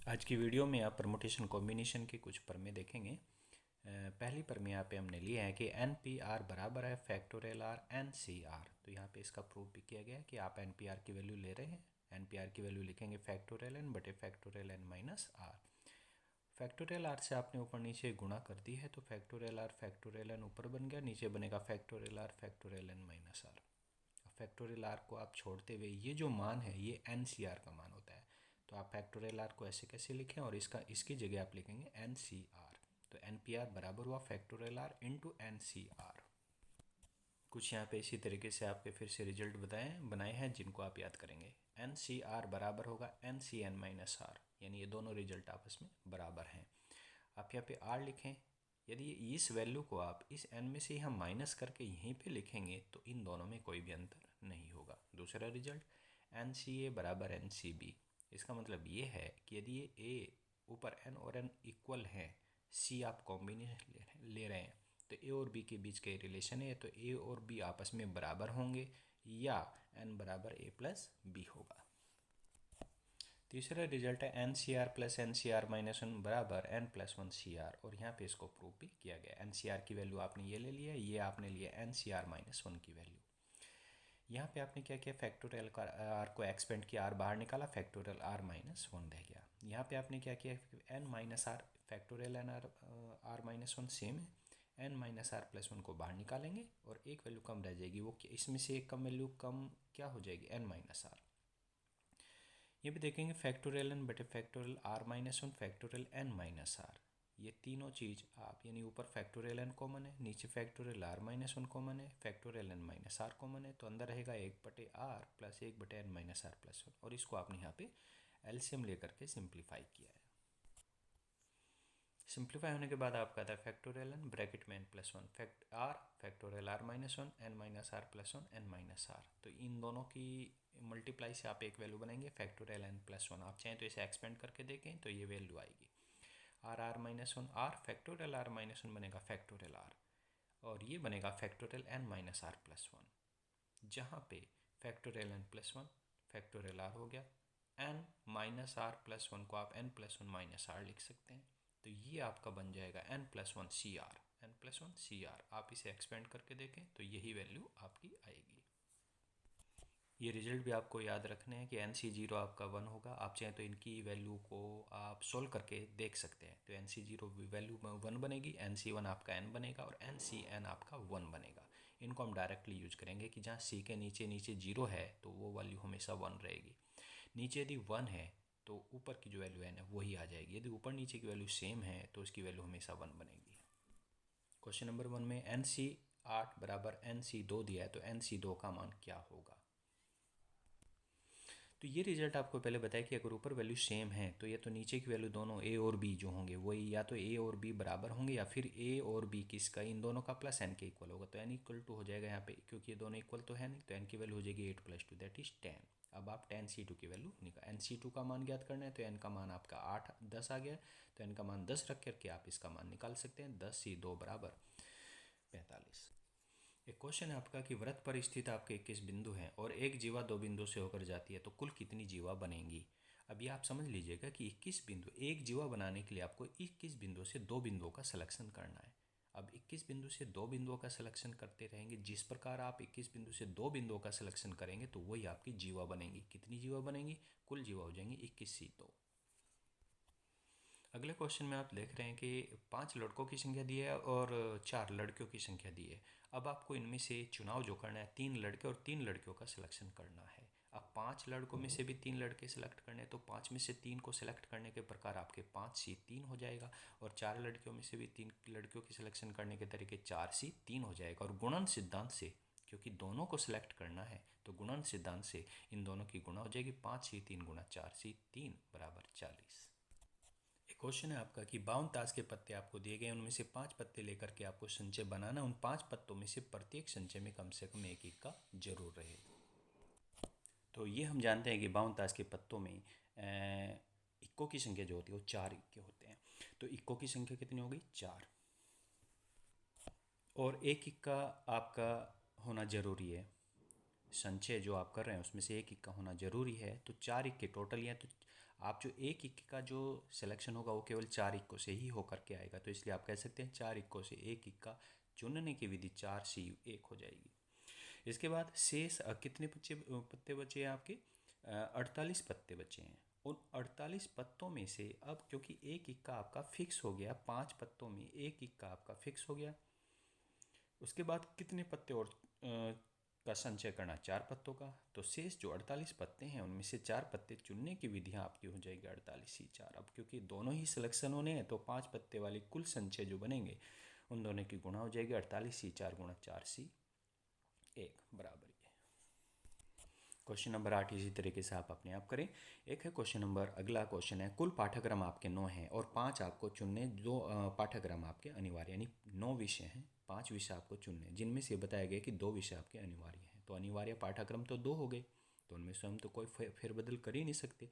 आज की वीडियो में आप परमुटेशन कॉम्बिनेशन के कुछ प्रमेय देखेंगे। पहली प्रमेय यहाँ पे हमने लिया है कि एन पी आर बराबर है factorial R N C R. तो यहाँ पे इसका प्रूफ भी किया गया है कि आप एन पी आर की वैल्यू ले रहे हैं। एन पी आर की वैल्यू लिखेंगे फैक्टोरियल एन बटे factorial N minus R. Factorial R से आपने ऊपर नीचे गुणा कर दी है तो फैक्टोरियल आर फैक्टोरियल एन ऊपर बन गया, नीचे बनेगा factorial R factorial N minus R. Factorial R को आप छोड़ते हुए ये जो मान है ये एन सी आर का मान होता है। तो आप फैक्टोरियल आर को ऐसे कैसे लिखें और इसकी जगह आप लिखेंगे एन सी आर। तो एन पी आर बराबर हुआ factorial R into N C R. कुछ यहाँ पे इसी तरीके से आपके फिर से रिजल्ट बनाए हैं जिनको आप याद करेंगे। एन सी आर बराबर होगा N C N minus R, यानी ये दोनों रिजल्ट आपस में बराबर हैं। आप यहाँ पे आर लिखें। यदि इस वैल्यू को आप इस एन में से हम माइनस करके यहीं पे लिखेंगे तो इन दोनों में कोई भी अंतर नहीं होगा। दूसरा रिजल्ट एन सी ए बराबर एन सी बी। इसका मतलब ये है कि यदि ये ए ऊपर एन और एन इक्वल हैं, सी आप कॉम्बिनेशन ले रहे हैं, तो ए और बी के बीच का रिलेशन है तो ए और बी आपस में बराबर होंगे या एन बराबर ए प्लस बी होगा। तीसरा रिजल्ट है N C R plus N C R minus one बराबर N plus one C R, और यहाँ पे इसको प्रूव भी किया गया। एन सी आर की वैल्यू आपने ये ले लिया, ये आपने लिया N C R minus one की वैल्यू। यहाँ पे आपने क्या किया, फैक्टोरियल का आर को एक्सपेंड किया, आर बाहर निकाला, फैक्टोरियल आर माइनस वन रह गया। यहाँ पे आपने क्या किया, N minus R factorial N R R minus one same है, N minus R plus one को बाहर निकालेंगे और एक वैल्यू कम रह जाएगी। वो इसमें से एक कम वैल्यू कम क्या हो जाएगी, एन माइनस आर। ये भी देखेंगे फैक्टोरियल एन बटे factorial R minus one factorial N minus R. ये तीनों चीज़ आप यानी ऊपर फैक्टोरियल एन कॉमन है, नीचे factorial R minus one common है, factorial N minus R common है, तो अंदर रहेगा एक बटे आर प्लस एक बटे N minus R plus one, और इसको आपने यहाँ पे एलसीएम लेकर के सिंप्लीफाई किया है। सिंप्लीफाई होने के बाद आपका था फैक्टोरियल एन ब्रैकेट में N plus one factorial R minus one N minus R plus one N minus R. तो इन दोनों की मल्टीप्लाई से आप एक वैल्यू बनाएंगे फैक्टोरियल एन प्लस वन। आप चाहें तो इसे एक्सपेंड करके देखें तो ये वैल्यू आएगी R R minus one R factorial R minus one बनेगा फैक्टोरियल आर, और ये बनेगा factorial N minus R plus one, जहाँ पे factorial N plus one factorial R हो गया, N minus R plus one को आप N plus one minus R लिख सकते हैं। तो ये आपका बन जाएगा N plus one C R, N plus one C R. आप इसे एक्सपेंड करके देखें तो यही वैल्यू आपकी आएगी। ये रिजल्ट भी आपको याद रखने हैं कि एन सी जीरो आपका वन होगा। आप चाहें तो इनकी वैल्यू को आप सोल्व करके देख सकते हैं। तो N C zero value one बनेगी, एन सी वन आपका एन बनेगा और एन सी एन आपका वन बनेगा। इनको हम डायरेक्टली यूज करेंगे कि जहाँ सी के नीचे नीचे जीरो है तो वो वैल्यू हमेशा वन रहेगी। नीचे यदि वन है तो ऊपर की जो वैल्यू एन है वही आ जाएगी। यदि ऊपर नीचे की वैल्यू सेम है तो उसकी वैल्यू हमेशा वन बनेगी। क्वेश्चन नंबर वन में एन सी आठ बराबर एन सी दो दिया है, तो एन सी दो का मान क्या होगा। तो ये रिजल्ट आपको पहले बताया कि अगर ऊपर वैल्यू सेम है तो या तो नीचे की वैल्यू दोनों ए और बी जो होंगे वही या तो ए और बी बराबर होंगे या फिर ए और बी किसका, इन दोनों का प्लस एन के इक्वल होगा। तो एन इक्वल टू हो जाएगा यहाँ पे, क्योंकि ये दोनों इक्वल तो है नहीं, तो एन की वैल्यू हो जाएगी 8 + 2 दैट इज 10। अब आप टेन सी टू की वैल्यू निकाल, एन सी टू का मान ज्ञात करना है तो एन का मान आपका 8 10 आ गया, तो एन का मान 10 रख करके आप इसका मान निकाल सकते हैं। 10 × 2 = 45। एक क्वेश्चन है आपका कि वृत्त पर स्थित आपके 21 बिंदु हैं और एक जीवा दो बिंदु से होकर जाती है, तो कुल कितनी जीवा बनेंगी। अभी आप समझ लीजिएगा कि 21 बिंदु, एक जीवा बनाने के लिए आपको 21 बिंदु से दो बिंदुओं का सिलेक्शन करना है। अब 21 बिंदु से दो बिंदुओं का सिलेक्शन करते रहेंगे, जिस प्रकार आप 21 बिंदु से दो बिंदुओं का सिलेक्शन करेंगे तो वही आपकी जीवा बनेंगी। कितनी जीवा बनेंगी, कुल जीवा हो जाएंगी 21 × 2। अगले क्वेश्चन में आप देख रहे हैं कि 5 लड़कों की संख्या दी है और 4 लड़कियों की संख्या दी है। अब आपको इनमें से चुनाव जो करना है, 3 लड़के और 3 लड़कियों का सिलेक्शन करना है। अब 5 लड़कों में से भी 3 लड़के सेलेक्ट करने हैं, तो 5 में से 3 को सिलेक्ट करने के प्रकार आपके 5C3 हो जाएगा, और 4 लड़कियों में से भी 3 लड़कियों की सिलेक्शन करने के तरीके 4C3 हो जाएगा। और गुणन सिद्धांत से, क्योंकि दोनों को सिलेक्ट करना है तो गुणन सिद्धांत से इन दोनों की गुणा हो जाएगी। 5C3 × 4C3 = 40। एक क्वेश्चन है आपका कि 52 ताश के पत्ते आपको दिए गए, उनमें से 5 पत्ते लेकर के आपको संचय बनाना। उन 5 पत्तों में से प्रत्येक संचय में कम से कम एक इक्का जरूर रहे। तो ये हम जानते हैं कि 52 ताश के पत्तों में इक्कों की संख्या जो होती है वो 4 इक्के होते हैं। तो इक्कों की संख्या कितनी हो गई, 4, और एक इक्का आपका होना जरूरी है। संचय जो आप कर रहे हैं उसमें से एक इक्का होना जरूरी है, तो 4 इक्के टोटल हैं, तो आप जो एक इक्के का जो सिलेक्शन होगा वो केवल 4 इक्कों से ही होकर के आएगा, तो इसलिए आप कह सकते हैं 4 इक्कों से एक इक्का चुनने की विधि 4C1 हो जाएगी। इसके बाद शेष कितने पत्ते बचे हैं आपके? 48 पत्ते बचे हैं। उन 48 पत्तों में से अब क्योंकि एक इक्का आपका फिक्स हो गया, 5 पत्तों में एक इक्का आपका फिक्स हो गया, उसके बाद कितने पत्ते और का संचय करना? 4 पत्तों का। तो शेष जो 48 पत्ते हैं उनमें से 4 पत्ते चुनने की विधियाँ आपकी हो जाएगी 48C4। अब क्योंकि दोनों ही सिलेक्शन होने हैं तो 5 पत्ते वाली कुल संचय जो बनेंगे उन दोनों की गुणा हो जाएगी 48C4 गुणा 4C1 बराबर ये। क्वेश्चन नंबर 8 इसी तरीके से आप अपने आप करें। एक है क्वेश्चन नंबर, अगला क्वेश्चन है कुल पाठ्यक्रम आपके 9 हैं और 5 आपको चुनने, 2 पाठ्यक्रम आपके अनिवार्य, यानी 9 विषय हैं, 5 विषय आपको चुनने, जिनमें से बताया गया कि 2 विषय आपके अनिवार्य हैं। तो अनिवार्य पाठ्यक्रम तो 2 हो गए, तो उनमें से हम तो कोई फेरबदल कर ही नहीं सकते।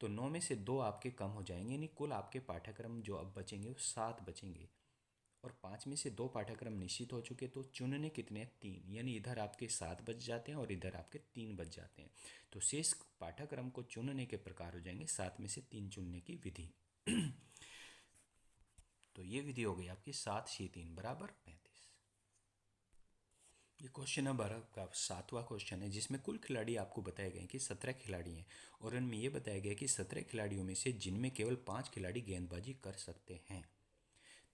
तो 9 में से 2 आपके कम हो जाएंगे, यानी कुल आपके पाठ्यक्रम जो अब बचेंगे वो 7 बचेंगे। और 5 में से 2 पाठ्यक्रम निश्चित हो चुके, तो चुनने कितने हैं? 3, यानी इधर आपके 7 बच जाते हैं और इधर आपके 3 बच जाते हैं। तो शेष पाठ्यक्रम को चुनने के प्रकार हो जाएंगे 7 में से 3 चुनने की विधि। तो ये विधि हो गई आपकी 7C3 बराबर 35। ये क्वेश्चन नंबर का 7वां क्वेश्चन है, जिसमें कुल खिलाड़ी आपको बताए गए कि 17 खिलाड़ी हैं और इनमें ये बताया गया कि 17 खिलाड़ियों में से जिनमें केवल 5 खिलाड़ी गेंदबाजी कर सकते हैं।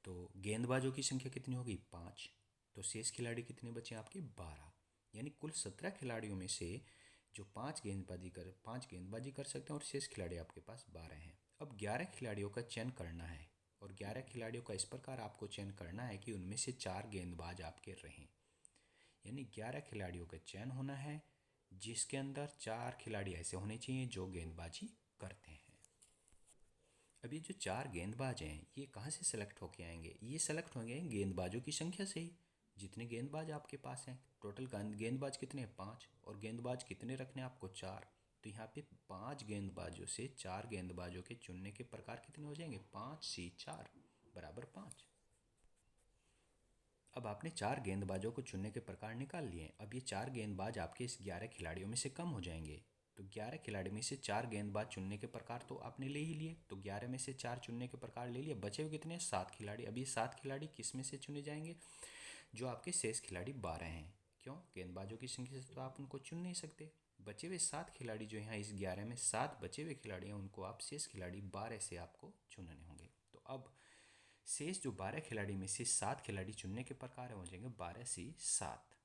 तो गेंदबाजों की संख्या कितनी होगी? 5। तो शेष खिलाड़ी कितने बचे आपके? 12। यानी कुल 17 खिलाड़ियों में से जो 5 गेंदबाजी कर सकते हैं और शेष खिलाड़ी आपके पास 12 हैं। अब 11 खिलाड़ियों का चयन करना है और 11 खिलाड़ियों का इस प्रकार आपको चयन करना है कि उनमें से 4 गेंदबाज आपके रहें, यानी 11 खिलाड़ियों का चयन होना है जिसके अंदर 4 खिलाड़ी ऐसे होने चाहिए जो गेंदबाजी करते हैं। अब ये जो 4 गेंदबाज हैं ये कहाँ से सेलेक्ट होके आएंगे? ये सेलेक्ट होंगे गेंदबाजों की संख्या से ही, जितने गेंदबाज आपके पास हैं। टोटल गेंदबाज कितने हैं? 5। और गेंदबाज कितने रखने हैं आपको? 4। तो यहाँ पे 5 गेंदबाजों से 4 गेंदबाजों के चुनने के प्रकार कितने हो जाएंगे? 5C4 बराबर 5। अब आपने 4 गेंदबाजों को चुनने के प्रकार निकाल लिए। अब ये 4 गेंदबाज आपके इस 11 खिलाड़ियों में से कम हो जाएंगे। तो 11 खिलाड़ी में से 4 गेंदबाज चुनने के प्रकार तो आपने ले ही लिए, तो 11 में से 4 चुनने के प्रकार ले लिए, बचे हुए कितने? 7 खिलाड़ी। अब ये 7 खिलाड़ी किस में से चुने जाएंगे? जो आपके शेष खिलाड़ी 12 हैं। क्यों? गेंदबाजों की संख्या से तो आप उनको चुन नहीं सकते। बचे हुए 7 खिलाड़ी जो यहाँ इस 11 में 7 बचे हुए खिलाड़ी हैं उनको आप शेष खिलाड़ी 12 से आपको चुनने होंगे। तो अब शेष जो 12 खिलाड़ी में से 7 खिलाड़ी चुनने के प्रकार हो जाएंगे 12C7,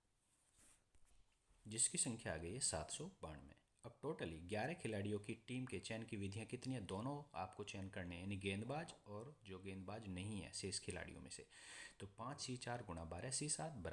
जिसकी संख्या आ गई है 792। अब टोटली 11 खिलाड़ियों की टीम के चयन की विधियां कितनी है? दोनों आपको चयन करने हैं, यानी गेंदबाज और जो गेंदबाज नहीं है शेष खिलाड़ियों में से। तो 5C4 गुणा 12C7 बराबर